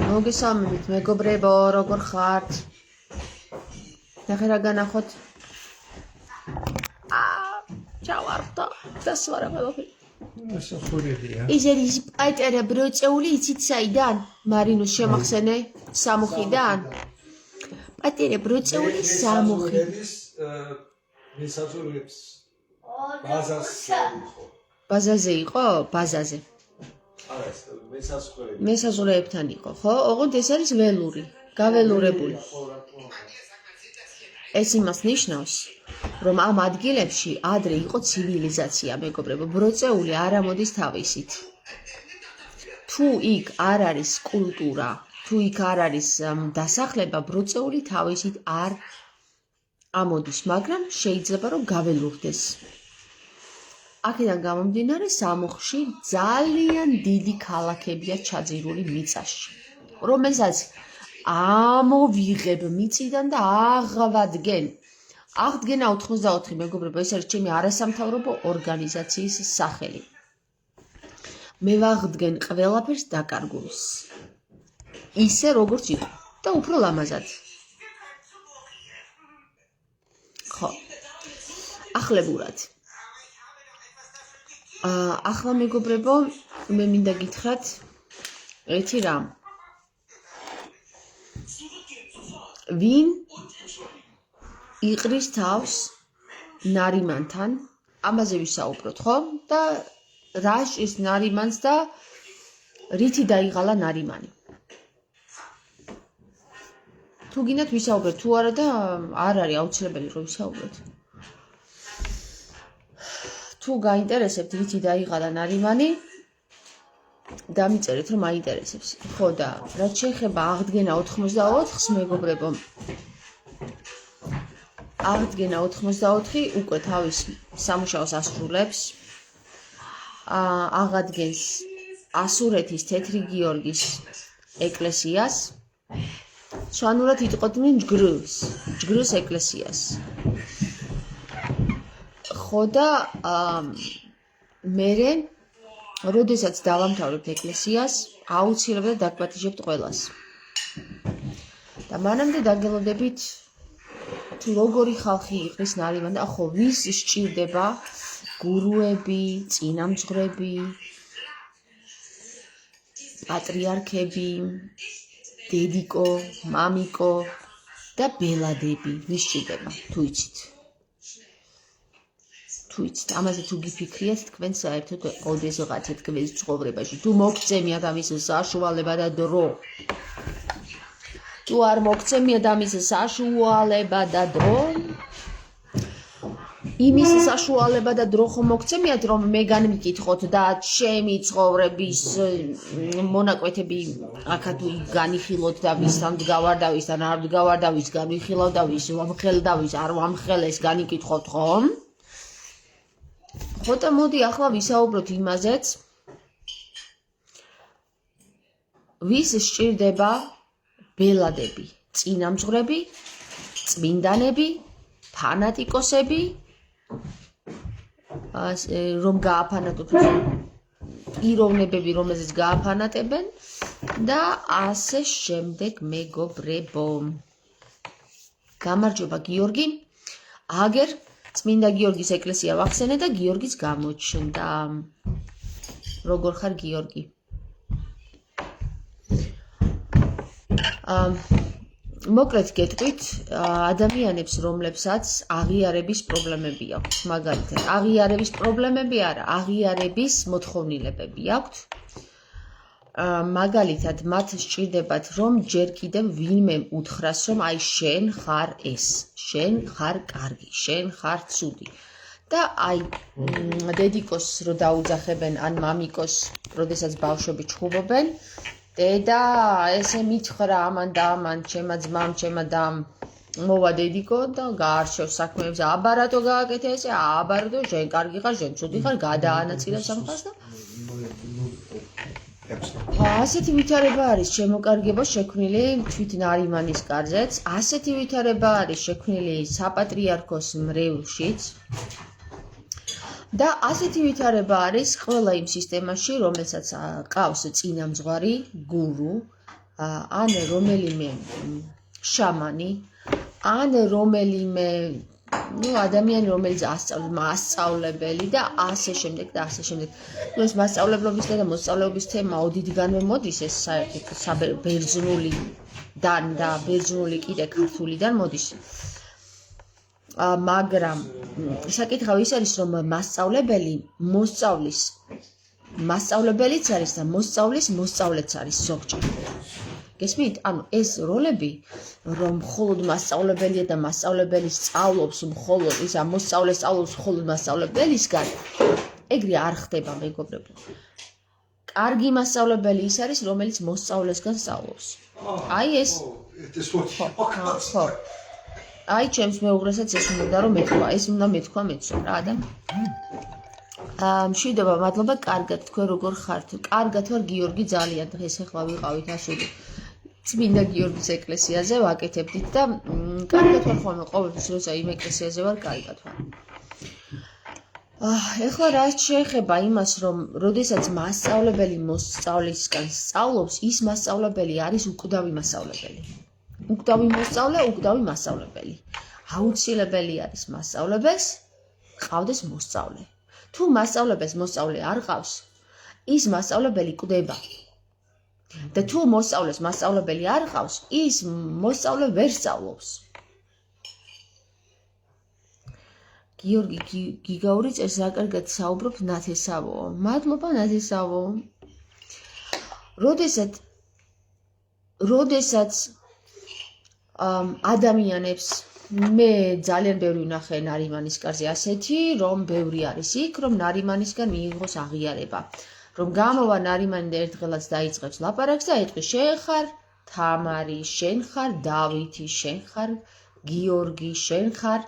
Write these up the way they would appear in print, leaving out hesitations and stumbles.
მოგესალმებით მეგობრებო, როგორ ხართ? ნახე რა განახოთ. ჩავარდა და სვარა ყველაფერი. ის არის პაიტერა ბროწეული, იცით საიდან? მარინოს შემახსენე სამუხიდან. პაიტერა ბროწეული სამუხი. ბაზაზე იყო? ბაზაზე. მესაზღვრეებთან იყო, ხო? ოღონდ ეს არის ველური, გაველურებული. ეს იმას ნიშნავს, რომ ამ ადგილებში ადრე იყო ცივილიზაცია, მეგობრებო, ბროწეული არ ამოდის თავისით. თუ იქ არ არის კულტურა, თუ იქ არ არის დასახლება, ბროწეული თავისით არ ამოდის, მაგრამ შეიძლება რომ გაველურდეს. აქედან გამომდინარე სამუხში ძალიან დიდი ქალაქებია ჩაძირული მიწაში, რომელსაც ამოვიღებ მიწიდან და აღვადგენ. აღდგენა 84, მეგობრებო, ეს არის ჩემი არასამთავრობო ორგანიზაციის სახელი. მე ვაღდგენ ყველაფერს დაკარგულს. ისე როგორც იყო და უფრო ლამაზად. ხო. ახლებურად. ახლა მეგობრებო, მე მინდა გითხრათ ერთი რამ. ვინ იყრის თავს ნარიმანთან, ამაზე ვისაუბროთ, ხო? და რა შის ნარიმანს და რითი დაიღალა ნარიმანი. თუ გინდათ ვისაუბროთ, თუ არა და არ არის აუცილებელი რომ ვისაუბროთ. თუ გაინტერესებთ რითი დაიღალა ნარიმანი, დამიწერეთ რომ აინტერესებს. ხო და რაც შეეხება აღდგენა 84-ს, მეგობრებო, აღდგენა 84 უკვე თავის სამუშაოს ასრულებს. აღადგენს ასურეთის თეთრი გიორგის ეკლესიას. სვანურად იტყოდნენ ჯგრს ეკლესიას. ხო და მერე როდესაც დავამთავრებთ ეკლესიას, აუცილებლად დაგპატიჟებთ ყველას. და მანამდე დაგელოდებით თუ როგორი ხალხი იყრის ნარიმანი და ხო ვის სჭირდება გურუები, წინამძღვრები, პატრიარქები, დედიკო, მამიკო და ბელადები, ვის სჭირდება, თუ იცით. ამაზე თუ გიფიქრიათ, თქვენ საერთოდ ოდეს ვიღაცეთ თქვენს ცხოვრებაში. თუ მოგწემიათ ამის საშუალება და დრო. თუ არ მოგწემიათ ამის საშუალება და დრო, იმის საშუალება და დრო ხომ მოგწემიათ, რომ მე განმიკითხოთ და ჩემი ცხოვრების მონაკვეთები აქა თუ განიხილოთ და ვისთან ვდგავარ და ვისთან არ ვდგავარ და ვის განვიხილავ და ვის ვამხელ და ვის არ ვამხელ, ეს განიკითხოთ ხომ? ხო და მოდი ახლა ვისაუბროთ იმაზეც, ვის სჭირდება ბელადები, წინამძღვრები, წმინდანები, ფანატიკოსები, რომ გააფანატოთ პიროვნებები, რომელზეც გააფანატებენ და ასე შემდეგ, მეგობრებო. გამარჯობა გიორგი, აგერ წმინდა გიორგის ეკლესია ვახსენე და გიორგის გამოჩნდა. როგორ ხარ გიორგი? მოკლედ გეტყვით, ადამიანებს, რომლებსაც აღიარების პრობლემები აქვთ, მაგალითად, აღიარების პრობლემები არა, აღიარების მოთხოვნილებები აქვთ. მაგალითად, მათ სჭირდებათ, რომ ჯერ კიდევ ვინმე უთხრას, რომ აი შენ ხარ ეს, შენ ხარ კარგი, შენ ხარ ცუდი. და აი დედიკოს რო დაუძახებენ, ან მამიკოს, როდესაც ბავშვები ჩხუბობენ, დედა ესე მითხრა ამან და ამან, ჩემა ძმამ, ჩემა დამ, მოვა დედიკო და გაარჩევ საქმეებს, აბარატო გააკეთე ესე, აბარატო, შენ კარგი ხარ, შენ ცუდი ხარ, გადაანაწილე სამხას და ასეთი ვითარება არის შემოკარგება შექმნილი თვით ნარიმანის კარზეც, ასეთი ვითარება არის შექმნილი საპატრიარქოს მრევლშიც და ასეთი ვითარება არის ყველა იმ სისტემაში, რომელსაც ყავს წინამძღვარი, გურუ, ან რომელიმე შამანი, ან რომელიმე ადამიანი, რომელიც მასწავლებელი და ასე შემდეგ და ასე შემდეგ. ეს მასწავლებლობის და მოსწავლეობის თემა ოდითგანვე მოდის, ეს საერთოდ ბერძნულიდან და ბერძნული კიდე ქართულიდან მოდის. მაგრამ საკითხავი ის არის, რომ მასწავლებელი მოსწავლის მასწავლებელიც არის და მოსწავლის მოსწავლეც არის ზოგჯერ. გესმით? ანუ ეს როლები, რომ მხოლოდ მასწავლებელია და მასწავლებელი სწავლობს მხოლოდ ისა მოსწავლე სწავლობს მხოლოდ მასწავლებელისგან, ეგრე არ ხდება, მეგობრებო. კარგი მასწავლებელი ის არის, რომელიც მოსწავლესგან სწავლობს. აი ეს ხო. აი ჩემს მეუღლესაც ეს უნდა რომ მეთქვა, ეს უნდა მეთქვა მეცო რა და მშვიდობა, მადლობა, კარგად, თქვენ როგორ ხართ? კარგად ვარ, გიორგი, ძალიან დღეს ახლა ვიყავით ასული წმინდა გიორგის ეკლესიაზე ვაკეთებდით და კარგად ვარ ხოლმე ყოველთვის, როცა იმ ეკლესიაზე ვარ, კარგად ვარ. ეხლა რაც შეეხება იმას, რომ როდესაც მასწავლებელი მოსწავლისგან სწავლობს, ის მასწავლებელი არის უკვდავი მასწავლებელი. უკვდავი მოსწავლე, უკვდავი მასწავლებელი. აუცილებელი არის მასწავლებელს ყავდეს მოსწავლე. თუ მასწავლებელს მოსწავლე არ ყავს, ის მასწავლებელი კვდება. და თუ მოსწავლეს მასწავლებელი არ ყავს, ის მოსწავლე ვერ სწავლობს. გიორგი გიგაური წერს, რა კარგად საუბრობ, ნათესავო. მადლობა, ნათესავო. როდესაც ადამიანებს მე ძალიან ბევრი ვნახე ნარიმანის კარზე ასეთი, რომ ბევრი არის იქ, რომ ნარიმანისგან მიიღოს აღიარება. რომ გამოვა ნარიმანი და ერთღელაც დაიწყებს ლაპარაკს და ეტყვი, შენ ხარ თამარი, შენ ხარ დავითი, შენ ხარ გიორგი, შენ ხარ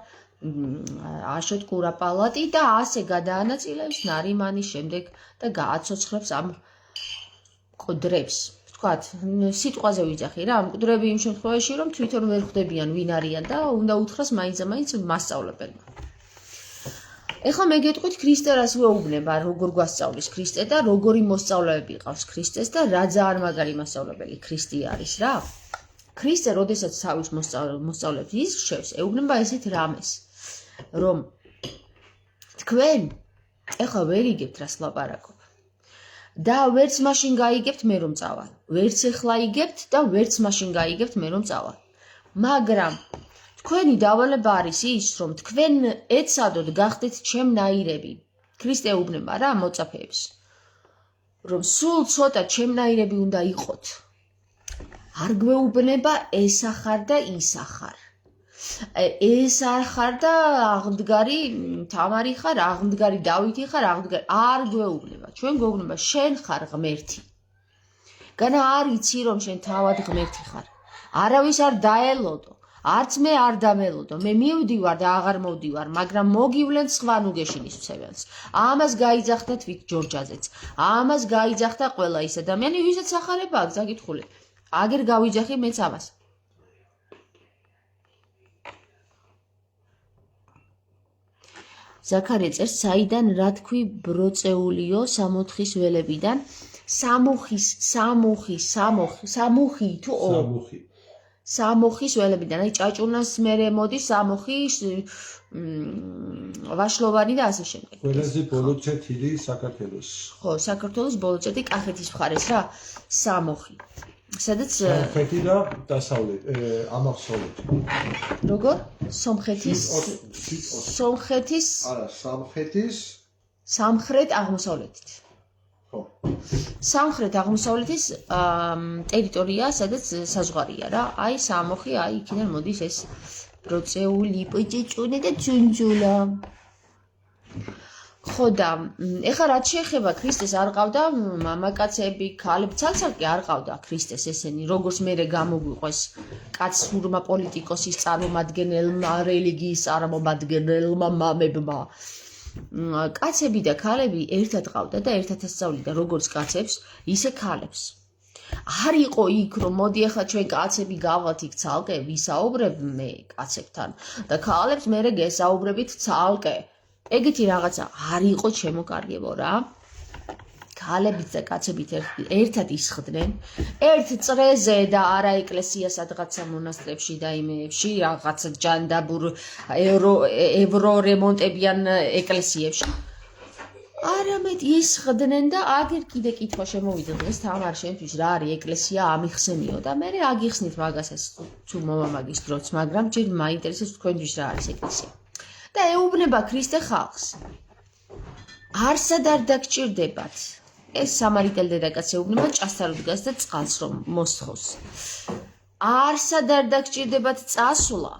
აშოტ კურაპალატი და ასე გადაანაწილებს ნარიმანი შემდეგ და გააცოცხლებს ამ მკვდრებს. ვთქვათ, სიტყვაზე ვიძახი რა, მკვდრები იმ შემთხვევაში, რომ თვითონ ვერ ხვდებიან ვინ არიან და უნდა უთხრას მაინც მასწავლებელმა. ეხლა მე გეტყვით, ქრისტე რას ვეუბნება, როგორ გვასწავლის ქრისტე და როგორი მოსწავლეები ყავს ქრისტეს და რა ძალიან მაგარი მასწავლებელი ქრისტე არის რა. ქრისტე, როდესაც თავის მოსწავლეებს ისრჩევს, ეუბნება ესეთ რამეს, რომ თქვენ ეხლა ვერ იგებთ რას ლაპარაკობ. და ვერც მაშინ გაიგებთ მე რომ წავალ. ვერც ეხლა იგებთ და ვერც მაშინ გაიგებთ მე რომ წავალ. მაგრამ თქვენი დავალება არის ის, რომ თქვენ ეცადოთ გახდეთ ჩემნაირები. ქრისტე ეუბნება რა მოწაფეებს, რომ სულ ცოტა ჩემნაირები უნდა იყოთ. არ გვეუბნება ეს ახარ და ის ახარ. ეს ახარ და აღმდგარი თამარი ხარ, აღმდგარი დავითი ხარ, აღმდგარი არ გვეუბნება. ჩვენ გვეუბნება შენ ხარ ღმერთი. განა არ იცი რომ შენ თავად ღმერთი ხარ. არავის არ დაელოდო. არც მე არ დამელოდო, მე მივდივარ და აღარ მოვდივარ, მაგრამ მოგივლენ სხვა ნუგეშინის მცეველს. ამას გაიძახდა თვით ჯორჯაძეც. ამას გაიძახდა ყველა ის ადამიანი, ვისაც ახარება აქვს დაკითხული. აგერ გავიძახი მეც ამას. ზაქარია წერს, საიდან რა თქვი ბროწეულიო 64-ის ველებიდან, სამუხი თუ სამუხის ველებიდან, აი ჭაჭუნას მერე მოდის სამუხი, ვაშლოვანი და ასე შემდეგ. ყველაზე ბოლო წერტილი საქართველოს. ხო, საქართველოს ბოლო წერტილი კახეთის მხარეს რა, სამუხი. სადაც სამხრეთი და დასავლეთ, აღმოსავლეთი. როგორ? სომხეთის არა, სამხრეთის სამხრეთ აღმოსავლეთით. სამხრეთ აღმოსავლეთის ტერიტორია, სადაც საზღვარია რა. აი სამუხი, აი იქიდან მოდის ეს ბროწეული, პიჭიწუნი და ძუნძულა. ხო და ეხლა რაც შეეხება ქრისტეს არ ყავდა მამაკაცები, ქალები, ცალ-ცალკე არ ყავდა ქრისტეს ესენი, როგორც მერე გამოგვიყვეს კაცურმა პოლიტიკოსის წარმომადგენელმა, რელიგიის წარმომადგენელმა მამებმა. კაცები და ქალები ერთად ყავდა და ერთად ასწავლიდა როგორც კაცებს, ისე ქალებს. არ იყო იქ რომ მოდი ახლა ჩვენ კაცები გავალთ იქ ცალკე, ვისაუბრებ მე კაცებთან და ქალებს მერე გესაუბრებით ცალკე. ეგეთი რაღაცა არ იყო ჩემო კარგებო რა. ქალებიც და კაცებით ერთად ისხდნენ ერთ წრეზე და არა ეკლესია სადღაცა მონასტრებში და იმეებში რაღაცა ჯანდაბურ ევრორემონტებიან ეკლესიებში არამედ ისხდნენ და აგერ კიდე კითხვა შემოვიდა დღეს თამარ შენთვის რა არის ეკლესია ამიხსენიო და მე აგიხსნით მაგასაც თუ მომამაგის დროც მაგრამ ჯერ მაინტერესებს თქვენთვის რა არის ეკლესია და ეუბნება ქრისტე ხალხს არსად არ დაგჭირდებათ ეს სამარიტელ დედაკაც ეუბნება ჭასთან დგას და წყალს რომ მოსთხოვს არსად არ დაგჭირდებათ წასვლა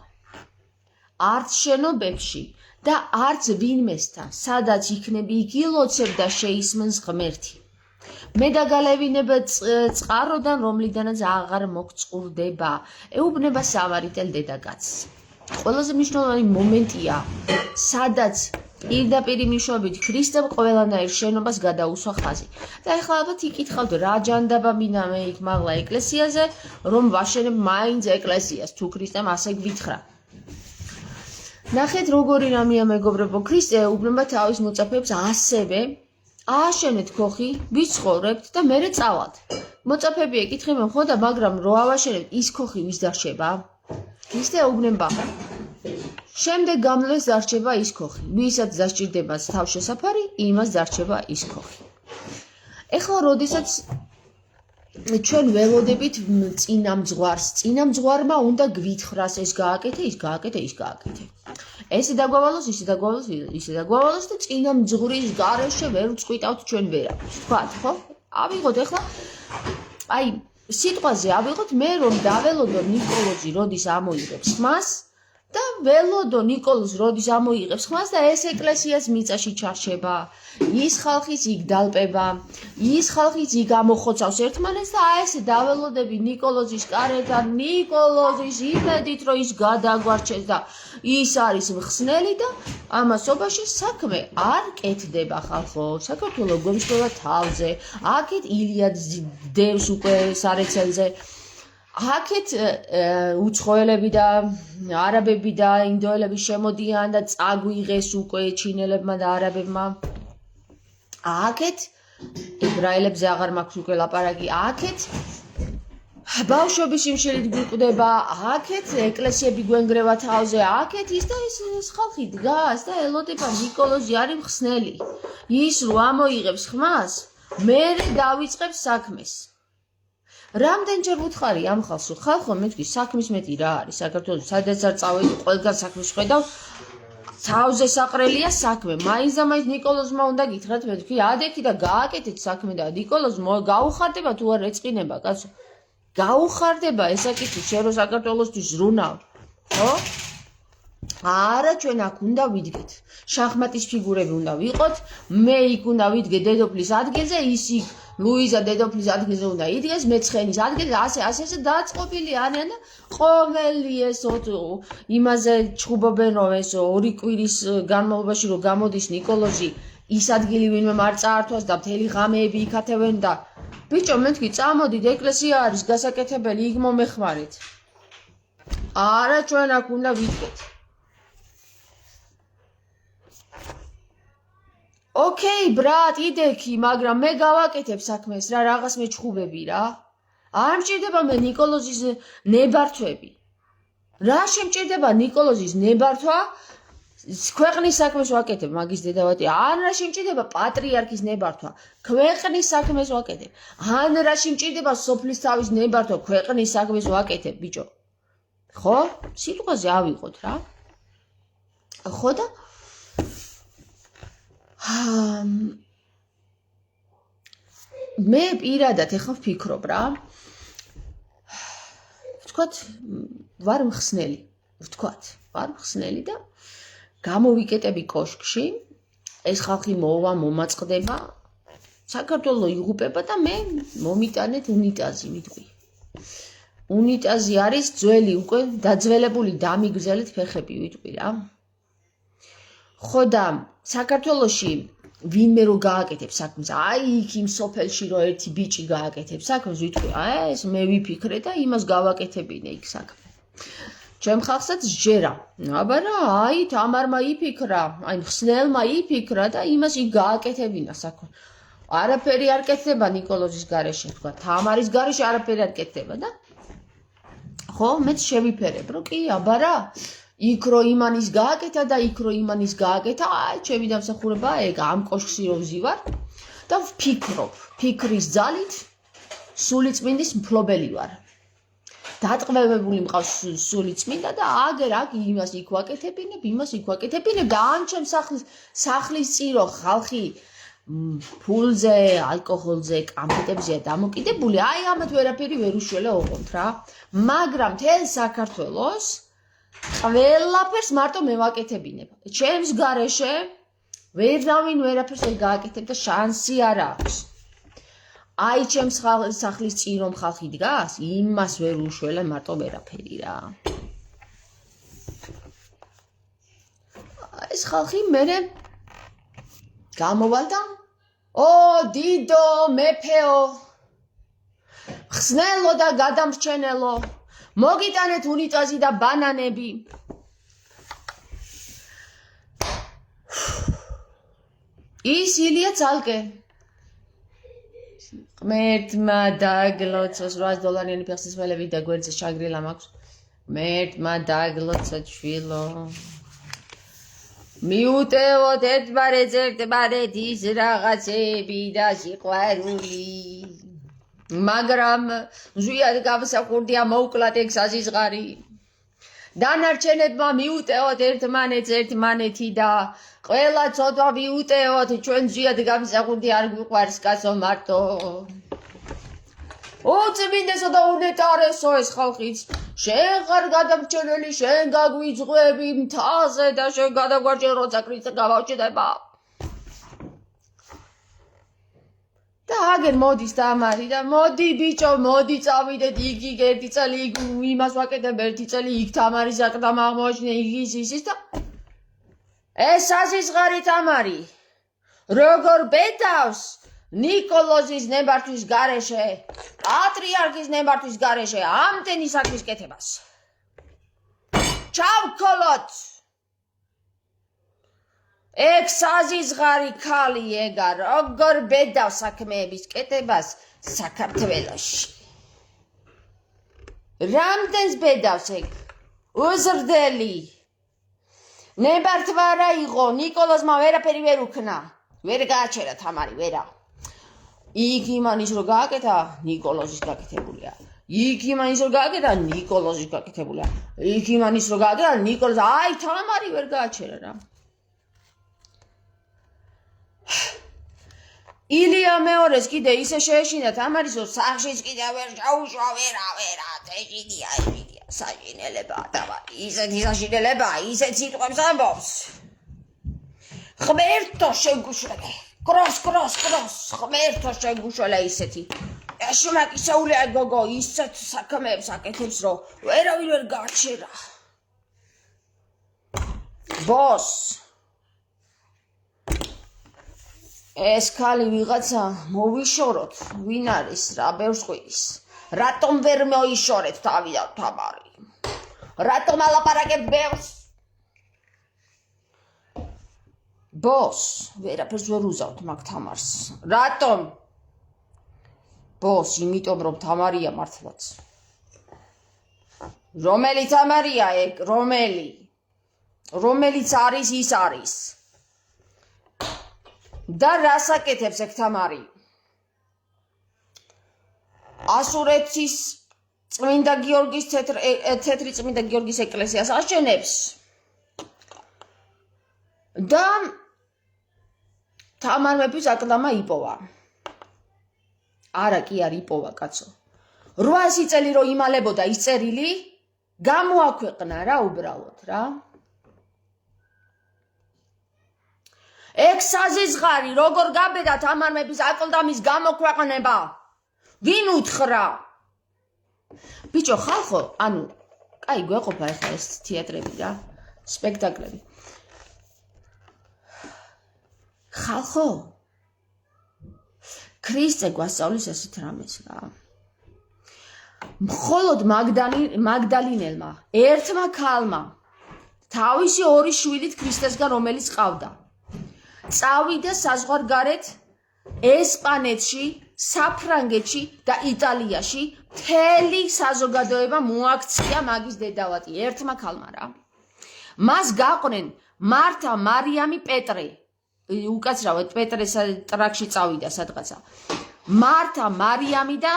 არც შენობებში და არც ვინმესთან, სადაც იქნები იგი ლოცებ და შეისმენს ღმერთი. მე დაგალევინება წყაროდან, რომლიდანაც აღარ მოგწყურდება. ეუბნება სამარიტელ დედაკაცს. ყველაზე მნიშვნელოვანი მომენტია, სადაც პირდაპირ მნიშვნელობით ქრისტემ ყველანაირ შენობას გადაუსვა ხაზი. და ეხლა ალბათ იკითხავთ, რა ჯანდაბა მინდა მე იქ მაღლა ეკლესიაზე, რომ ვაშენებ მაინც ეკლესიას, თუ ქრისტემ ასე გვითხრა. ნახეთ როგორი რამეა მეგობრებო ქრისტე ეუბნება თავის მოწაფეებს ასევე ააშენეთ ქოხი ვიცხოვრებთ და მერე წავალთ მოწაფეები ეკითხებენ ხო და მაგრამ რო ავაშენებთ ის ქოხი ვის დარჩება ქრისტე ეუბნება შემდეგ გამლეს დარჩება ის ქოხი ვისაც დასჭირდება თავშესაფარი იმას დარჩება ის ქოხი ეხლა როდესაც ჩვენ ველოდებით წინამძღვარმა უნდა გვითხრას ეს გააკეთე ის გააკეთე ის გააკეთე ესე დაგვავალოს ისე დაგვავალოს და წინამძღვრის გარეშე ვერ ვწყვიტავთ ჩვენ ვერაფერს თქვათ ხო ავიღოთ ეხლა აი სიტყვაზე ავიღოთ მე რომ დაველოდო ნიკოლოზი როდის ამოიღებს ხმას და ველოდო ნიკოლოზ როდის ამოიღებს ხმას და ეს ეკლესიას მიწაში ჩარჩება ის ხალხის იქ დალპება ის ხალხის იქ ამოხოცავს ერთმანეთს და აი ესე დაველოდები ნიკოლოზის კარეთთან ნიკოლოზის იმედით რომ ის გადაგვარჩეს და ის არის მხსნელი და ამასობაში საქმე არ კეთდება ხალხო საქართველო გვემსხვევა თავზე აქეთ ილიადს დევს უკვე სარეცელზე აქეთ უცხოელები და არაბები და ინდოელები შემოდიან და წაგვიღეს უკვე ჩინელებმა და არაბებმა აქეთ ებრაელებზე აღარ მაქვს უკვე ლაპარაკი აქეთ ბავშვების სიმშილით გვიკვდება აქეთ ეკლესიები გვენგრევა თავზე აქეთ ის და ის ხალხი დგას და ელოდება ნიკოლოზი არის მხსნელი ის რო ამოიღებს ხმას მე დავიწყებ საქმეს რამდენჯერ ვუთხარი ამ ხალხს ხალხო მეთქი საქმის მეტი რა არის საქართველოს სადაც არ წავედი ყველგან საქმეს ხედავ თავზე საყრელია საქმე მაინც და მაინც ნიკოლოზმა უნდა გითხრათ მეთქი ადექი და გააკეთეთ საქმე და ნიკოლოზ გაუხარდება თუ არ ეწყინება კაცო გაუხარდება ესაკითხი შენ რო საქართველოსთვის ზრუნავ ხო არა ჩვენ აქ უნდა ვიდგეთ შახმატის ფიგურები უნდა ვიყოთ მე იქ უნდა ვიდგე დედოფლის ადგილზე ის იქ ლუიზა დედოფლის ადგილზე უნდა იდგეს მე ცხენის ადგილზე ასე დაწყობილი არიან და ყოველი ეს იმაზე ჩხუბობენ რომ ეს 2 კვირის განმავლობაში რომ გამოდის ნიკოლოზი ის ადგილი ვინმე არ წაართვას და მთელი ღამეები იქათევენ და ბიჭო მეთქი წამოდით ეკლესია არის გასაკეთებელი იქ მომეხმარეთ არა ჩვენ აქ უნდა ვიდგეთ ოკეი ბრატ იდექი მაგრამ მე გავაკეთებ საქმეს რა რაღაც მეჩხუბები რა არ მჭირდება მე ნიკოლოზის ნებართვები რა შემჭირდება ნიკოლოზის ნებართვა ქვეყნის საქმეს ვაკეთებ მაგის დედავატი ან რა შემჭირდება პატრიარქის ნებართვა ქვეყნის საქმეს ვაკეთებ ან რა შემჭირდება სოფლის თავის ნებართვა ქვეყნის საქმეს ვაკეთებ ბიჭო ხო სიტყვაზე ავიღოთ რა ხო და მე პირადად ეხლა ვფიქრობ რა ვთქვათ ვარ მხსნელი და გამოვიკეტები კოშკში ეს ხალხი მოვა მომაწყდება საქართველო იღუპება და მე მომიტანეთ უნიტაზი ვიტყვი უნიტაზი არის ძველი უკვე დაძველებული დამიგზელეთ ფეხები ვიტყვი რა ხო და საქართველოში ვინმე რო გააკეთებს საქმეს აი იქ იმ სოფელში რო ერთი ბიჭი გააკეთებს საქმეს ვიტყვი აი ეს მე ვიფიქრე და იმას გავაკეთებინე იქ საქმე ჩემ ხალხსაც ჯერა აბა რა აი თამარმა იფიქრა აი მხსნელმა იფიქრა და იმას იქ გააკეთებინა საქმე არაფერი არ კეთდება ნიკოლოზის გარეშე, თქვა, თამარის გარეშე არაფერი არ კეთდება და ხო, მეც შევიფერებ, რომ კი, აბარა, იქ რო იმანის გააკეთა და იქ რო იმანის გააკეთა, აი, ჩემი დამსახურება ეგ ამ კოშკში რო ვზივარ და ვფიქრობ, ფიქრის ძალით სულიწმინდის მფლობელი ვარ. დატყვევებული მყავს სულიწმინდა და აგერ აქ იმას იქ ვაკეთებინებ, იმას იქ ვაკეთებინებ და ამ ჩემ სახლის წირო ხალხი ფულზე, ალკოჰოლზე, კამფეტებზეა დამოკიდებული, აი ამათ ვერაფერი ვერ უშველა ოღონდ რა. მაგრამ მთელ საქართველოს ყველაფერს მარტო მე ვაკეთებინებ. ჩემს გარეშე ვერავინ ვერაფერს ვერ გააკეთებ და შანსი არ აქვს. აი ჩემს სახლის წინ რომ ხალხი დგას, იმას ვერ უშველა მარტო ვერაფერი რა. ეს ხალხი მერე გამოვალ და ო დიდო მეფეო ხსნელო და გადამრჩენელო მოგიტანეთ უნიტაზი და ბანანები ის ილია ცალკე ღმერთმა დაგლოცოს $8 ფეხსაცმელები და გვერდზე შაგრილა მაქვს ღმერთმა დაგლოცო ჩვილო მიუტევოთ ერთმანეთს რაღაცები და სიყვარული მაგრამ ზვიად გამსახურდია მოუკლათ ეგ საზიზღარი დანარჩენებმა მიუტევოთ ერთმანეთი და ყველა ცოტა მიუტევოთ ჩვენ ზვიად გამსახურდი არ გვიყვარს კაცო მარტო უწმინდესო და უნეტარესო ეს ხალხიც შენ ხარ გადამრჩენელი შენ გაგვიძღვები მთაზე და შენ გადაგვარჩენ როცა ქრისტე გავაჩნდება და აგერ მოდის თამარი და მოდი ბიჭო მოდი წავიდეთ იგი ერთი წელი იმას ვაკეთებ ერთი წელი იქ თამარი საკდამ აღმოაჩინე ის და ეს საზიზღარი თამარი როგორ ბედავს ნიკოლოზის ნებართვის გარეშე, პატრიარქის ნებართვის გარეშე ამდენი საქმის კეთებას. ჩავქოლოთ! ეგ საზიზღარი ქალი ეგა, როგორ ბედავს საქმეების კეთებას საქართველოში. რამდენს ბედავს ეგ? უზრდელი. ნებართვა რა იყო, ნიკოლოზმა ვერაფერი ვერ უქნა. ვერ გააჩერა თამარი, ვერა. იქ იმანის რო გააკეთა ნიკოლოზის გაკეთებულია. იქ იმანის რო გააკეთა ნიკოლოზის გაკეთებულია. იქ იმანის რო გააკეთა ნიკოლოზ აი თამარი ვერ გააჩერა რა. ილია მეორეს კიდე ისე შეეშინა თამარის რომ სახშიც კიდე ვერ ჩაუშვა ვერა ეჭიდია საშინელება თამარი ისეთი საშინელება ისეთ სიტყვებს ამბობს. ღმერთო შეგუშველე კროს ღმერთო შეგუშველე ისეთი შუმაკისეულია გოგო ისეთ საქმეებს აკეთებს რომ ვერავინ ვერ გააჩერა ბოს ეს ქალი ვიღაცა მოვიშოროთ ვინ არის რა ბევრს ყვირის რატომ ვერ მოიშორეთ თავიდან თამარი რატომ ალაპარაკებ ბევრს ბოს ვერაფერს ვერ უზავთ მაგ თამარს რატომ ბოს იმიტომ რომ თამარია მართლაც რომელი თამარია ეგ რომელიც არის ის არის და რას აკეთებს ეგ თამარი ასურეთის წმინდა გიორგის თეთრი წმინდა გიორგის ეკლესიას აშენებს და თამარ მეფის აკლდამა იპოვა. არა კი არ იპოვა კაცო. 800 წელი რო იმალებოდა ის წერილი, გამოაქვეყნა რა უბრალოდ რა. ეგ საზიზღარი როგორ გაბედა თამარ მეფის აკლდამის გამოქვეყნება? ვინ უთხრა? ბიჭო ხალხო, ანუ, კაი გვეყოფა ახლა ეს თეატრები რა, სპექტაკლები. ხალხო ქრისტე გვასწავლის ესეთ რამეს რა მხოლოდ მაგდალინელმა ერთმა ქალმა თავისი ორი შვილით ქრისტესგან რომელიც ყავდა წავიდა საზღვარგარეთ ესპანეთში, საფრანგეთში და იტალიაში მთელი საზოგადოება მოაქცია მაგის დედავატი ერთმა ქალმა რა. მას გაყვნენ მართა, მარიამი, პეტრე. უკაცრავად პეტრეს ტრაქში წავიდა სადღაცა. მართა, მარიამი და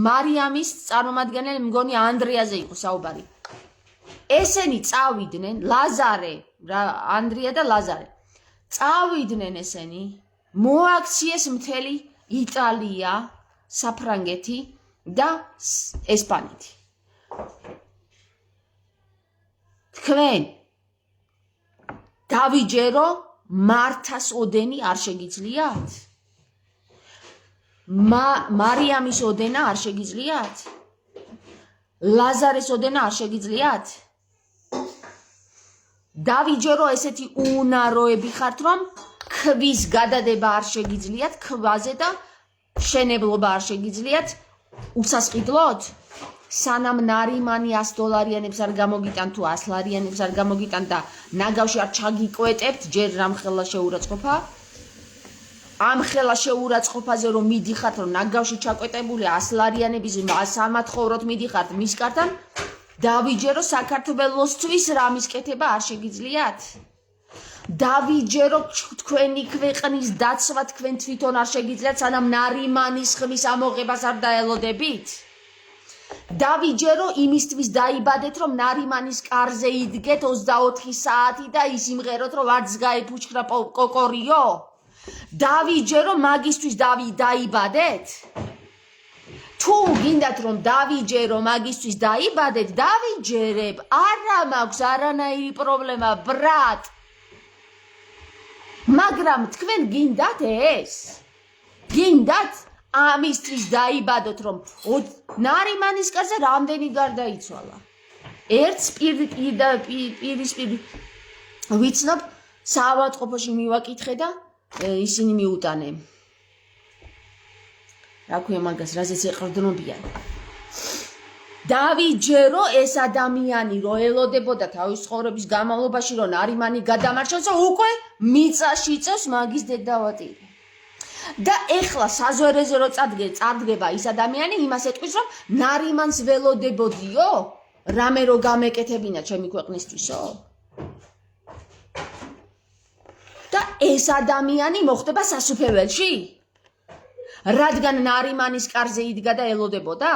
მარიამის წარმომადგენელი მგონი ანდრიაზე იყო საუბარი. ესენი წავიდნენ ლაზარე, ანდრია და ლაზარე. წავიდნენ ესენი, მოაქციეს მთელი იტალია, საფრანგეთი და ესპანეთი. თქვენ დავიჯერო მართას ოდენი არ შეგიძლიათ? მარიამის ოდენა არ შეგიძლიათ? ლაზარეს ოდენა არ შეგიძლიათ? დავიჯერო ესეთი უნაროები ხართ, რომ ქვის გადადება არ შეგიძლიათ, ქვაზე და შენებლობა არ შეგიძლიათ უსასყიდლოდ? სანამ ნარიმანი $100 არ გამოგიტან თუ $100 არ გამოგიტან და ნაგავში არ ჩაგიკვეტებთ, ჯერ რამ ხელა შეურაცხყოფა? ამ ხელა შეურაცხყოფაზე რომ მიდიხართ, რომ ნაგავში ჩაკვეტებული $100-ების სამათხოვროთ მიდიხართ მისკართან, დავიჯერო საქართველოსთვის რამის კეთება არ შეგიძლიათ? დავიჯერო თქვენი ქვეყნის დაცვა თქვენ თვითონ არ შეგიძლიათ, სანამ ნარიმანის ხმის ამოღებას არ დაელოდებით? დავიჯერო იმისთვის დაიბადეთ, რომ ნარიმანის კარზე იდგეთ 24 საათი და ის იმღეროთ, რომ არც გაიფუჩქრა კოკორიო? დავიჯერო მაგისთვის დაიბადეთ? თუ გინდათ რომ დავიჯერო მაგისთვის დაიბადეთ, დავიჯერებ, არა მაქვს არანაირი პრობლემა, ბრატ. მაგრამ თქვენ გინდათ ეს? გინდათ ამისთვის დაიბადოთ, რომ ნარიმანის კარზე რამდენი გარდაიცვალა? ერთს პირისპირ ვიცნობ, საავადმყოფოში მივაკითხე და ისინი მიუტანე. რა ქვია მაგას, რაზეც ეყრდნობიან. დავიჯერო ეს ადამიანი რო ელოდებოდა თავის ცხოვრების განმავლობაში, რომ ნარიმანი გადამარჩოს, უკვე მიწაში იწევს მაგის დედავატი. და ეხლა საზვერეზე რო წარდგება ის ადამიანი, იმას ეტყვის, რომ ნარიმანს ველოდებოდიო, რამე რო გამეკეთებინა ჩემი ქვეყნისთვისო. და ეს ადამიანი მოხდება სასუფეველში? რადგან ნარიმანის კარზე იდგა და ელოდებოდა?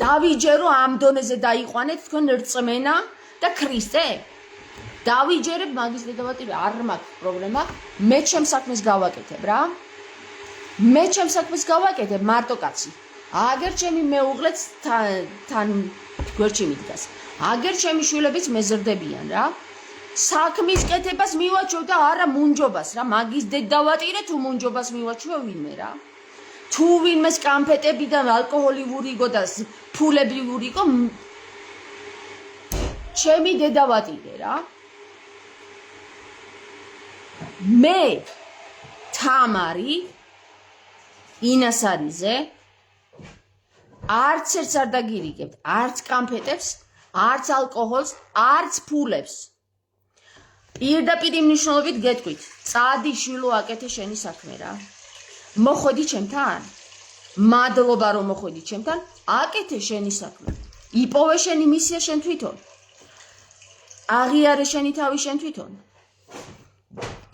დავიჯერო ამ დონეზე დაიყვანეთ თქვენ რწმენა და ქრისტე? დავიჯერებ მაგის დედავატი, არ მაქვს პრობლემა, მე ჩემს საქმეს გავაკეთებ რა. მე ჩემს საქმეს გავაკეთებ, მარტო კაცი. აგერ ჩემი მეუღლეც თან გვერდში მიდგას. აგერ ჩემი შვილებიც მეზრდებიან რა. საქმის კეთებას მივაჩვევ და არა მუნჯობას რა. მაგის დედავატირე თუ მუნჯობას მივაჩვევ ვინმე რა. თუ ვინმეს კამფეტები და ალკოჰოლი ვურიგო და ფულები ვურიგო, ჩემი დედავატირე რა. მე თამარი ინასარიზე არც ერთს არ დაგირიგებთ, არც კამფეტებს, არც ალკოჰოლს, არც ფულებს. პირდაპირ მნიშვნელობით გეტყვით, წადი შვილო აკეთე შენი საქმე რა. მოხვედი ჩემთან? მადლობა რომ მოხვედი ჩემთან, აკეთე შენი საქმე. იპოვე შენი მისია შენ თვითონ. აღიარე შენი თავი შენ თვითონ.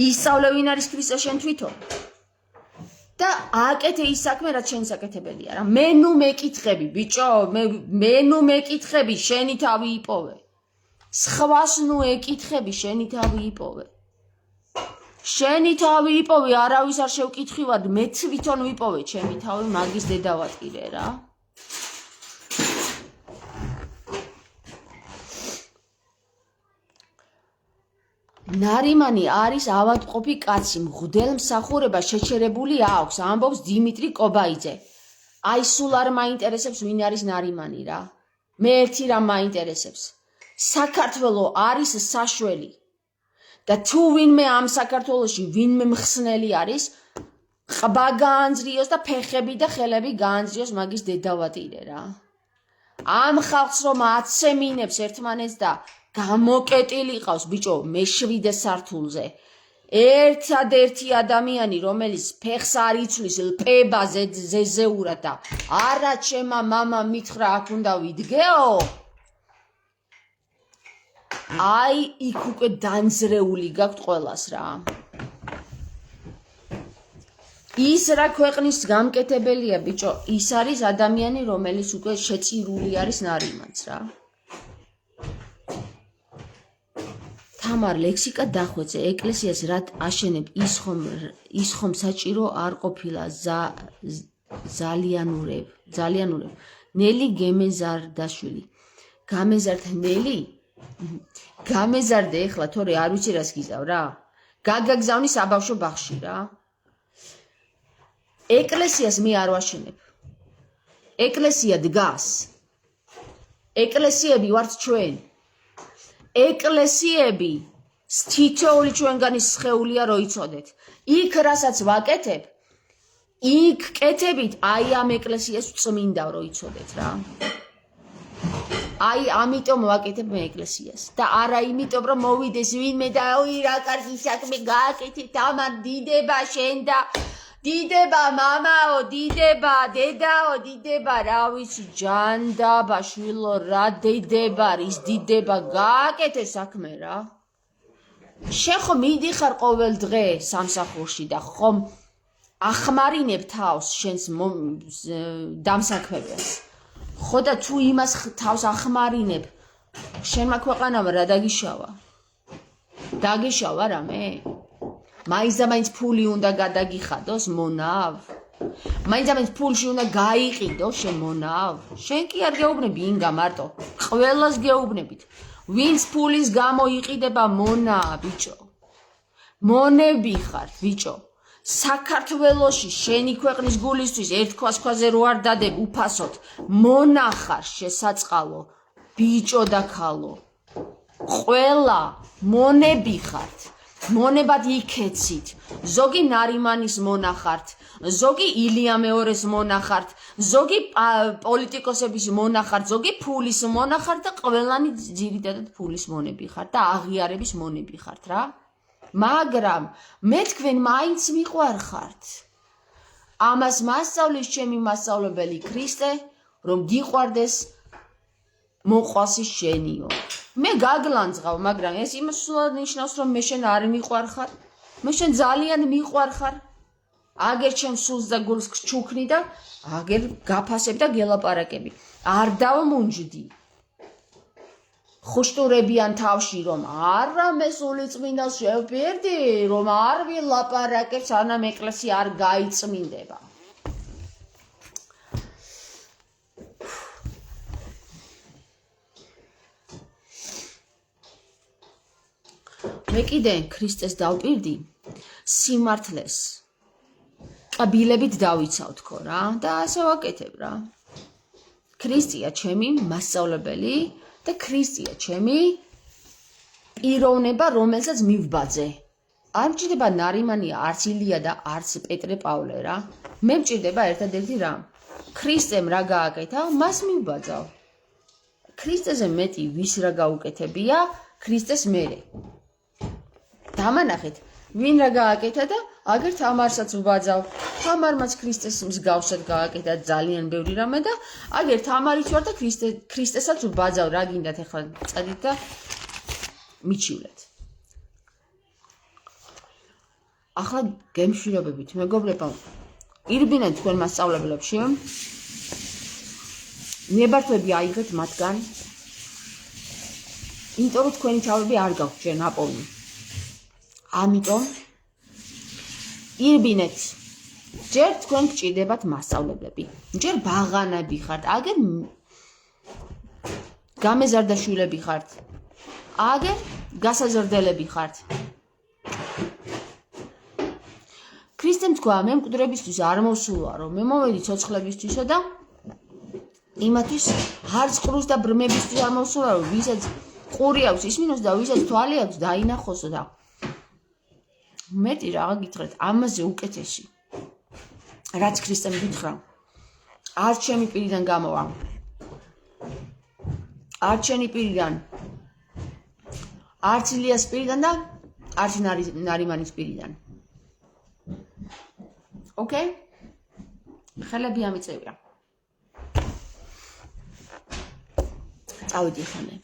ისწავლე ვინ არის ქრისტე შენ თვითონ. და აკეთე ის საქმე, რაც შენ საკეთებელია რა. მე ნუ მეკითხები, ბიჭო, მე ნუ მეკითხები, შენი თავი იპოვე. სხვას ნუ ეკითხები, შენი თავი იპოვე. შენი თავი იპოვე, არავის არ შევკითხივარ, მე თვითონ ვიპოვე ჩემი თავი, მაგის დედავატირე რა. ნარიმანი არის ავადმყოფი კაცი, მღვდელმსახურება შეჩერებული აქვს, ამბობს დიმიტრი კობაიძე. აი სულ არ მაინტერესებს ვინ არის ნარიმანი რა. მე ერთი რამ მაინტერესებს. საქართველო არის საშველი. და თუ ვინმე ამ საქართველოში ვინმე მხსნელი არის, ყბა გაანძრიოს და ფეხები და ხელები გაანძრიოს მაგის დედავატირე რა. ამ ხალხს რომ აცემინებს ერთმანეთს და გამოკეტილი ყავს, ბიჭო, მე 7 სართულზე. ერთადერთი ადამიანი, რომელიც ფეხს არ იცვლის ლპება ზეზეურად და არა ჩემმა მამა მითხრა აქ უნდა ვიდგეო, აი იქ უკვე დანძრეული გაქვთ ყველას რა. ის რა ქვეყნის გამკეთებელია ბიჭო, ის არის ადამიანი, რომელიც უკვე შეწირული არის ნარიმანს რა. თამარ ლექსიკა დახვეწე, ეკლესიას რად აშენებ, ის ხომ საჭირო არ ყოფილა ზალიანურებ. ნელი გემეზარდაშვილი. გამეზარდ ნელი? გამეზარდე ეხლა თორე არ ვიცი რას გიზავ რა. გაგაგზავნი საბავშვო ბაღში რა. ეკლესიას მე არ ვაშენებ. ეკლესია დგას. ეკლესიები ვართ ჩვენ. ეკლესიები თითოეული ჩვენგანის სხეულია რო იცოდეთ. იქ რასაც ვაკეთებ, იქ კეთებით აი ამ ეკლესიას წმინდავ რო იცოდეთ რა. აი ამიტომ ვაკეთებ მე ეკლესიას და არა იმიტომ რომ მოვიდეს ვინმე და ოი რა კარგი საქმე გააკეთე თამარ დიდება შენ და დიდება მამაო, დიდება დედაო, დიდება რა ვიცი ჯანდაბა შვილო რა დიდება რის დიდება გააკეთე საქმე რა. შენ ხომ მიდიხარ ყოველ დღე სამსახურში და ხომ ახმარინებ თავს შენს დამსაქმებას. ხო და თუ იმას თავს ახმარინებ, შენმა ქვეყანამ რა დაგიშავა? დაგიშავა რამე? მაინც ფული უნდა გადაგიხადოს მონავ? მაინც ფულში უნდა გაიყიდო შენ მონავ? შენ კი არ გეუბნები ინგა მარტო. ყველას გეუბნებით. ვინც ფულის გამო იყიდება მონა ბიჭო. მონები ხართ ბიჭო. საქართველოში შენი ქვეყნის გულისთვის ერთ ქვაზე რო არ დადებ უფასოდ, მონა ხარ შესაწყალო ბიჭო და ქალო. ყველა მონები ხართ. მონებად იქეცით. ზოგი ნარიმანის მონახართ, ზოგი ილია მეორეს მონახართ, ზოგი პოლიტიკოსების მონახართ, ზოგი ფულის მონახართ და ყველანი ძირითადად ფულის მონები ხართ და აღიარების მონები ხართ რა. მაგრამ მე თქვენ მაინც მიყვარხართ. ამას მასწავლის ჩემი მასწავლებელი ქრისტე, რომ გიყვარდეს მოყვასი შენიო. მე გაგლანძღავ, მაგრამ ეს იმას ნიშნავს, რომ მე შენ არ მიყვარხარ. მე შენ ძალიან მიყვარხარ. აგერ ჩემ სულს და გულს ჩუქნი და აგერ გაფასებ და გელაპარაკები. არ დავმუნჯდი. ხუშტურებიან თავში, რომ არა მე სული წმინდას შევფერდი, რომ არ ვილაპარაკებ, სანამ ეკლესია არ გაიწმინდება. მე კიდე ქრისტეს დავპირდი სიმართლეს კაბილებით დავიცავ თქო რა და ასე ვაკეთებ რა. ქრისტეა ჩემი მასწავლებელი და ქრისტეა ჩემი პიროვნება, რომელსაც მივბაძე. არ მჭირდება ნარიმანი, არც ილია და არც პეტრე პავლე რა. მე მჭირდება ერთადერთი რამ. ქრისტემ რა გააკეთა, მას მივბაძავ. ქრისტეზე მეტი ვის რა გაუკეთებია, ქრისტეს მერე. დამანახეთ, ვინ რა გააკეთა და აგერ თამარსაც ვბაძავ. თამარმაც ქრისტეს მსგავსად გააკეთა ძალიან ბევრი რამე და აგერ თამარიც ვარ და ქრისტესაც ვბაძავ. რა გინდათ ახლა წადით და მიჩივლეთ. ახლა გემშვიდობებით, მეგობრებო, ირბინეთ თქვენ მასწავლებლებში. ნებართვები აიღეთ მათგან. იმიტომ რომ თქვენი თავები არ გაქვთ ჯერ ნაპოვნი. ამიტომ ირბინეთ. ჯერ თქვენ გჭირდებათ მასწავლებლები. ჯერ ბაღანები ხართ, აგერ გამეზარდაშვილები ხართ. აგერ გასაზრდელები ხართ. ქრისტემ თქვა, მე მკვდრებისთვის არ მოსულა, რომ მე მოვედი ცოცხლებისთვისა და იმათვის არც ყრუს და ბრმებისთვის არ მოსულა, რომ ვისაც ყური აქვს ისმინოს და ვისაც თვალი აქვს დაინახოსო და მეტი რაღა გითხრათ, ამაზე უკეთესი. რაც ქრისტემ გითხრა, არც ჩემი პირიდან გამოვა. არც შენი პირიდან, არც ილიას პირიდან და არჩი ნარიმანის პირიდან. ოკეი? ხელები ამიწევია. წავიდი ხანე.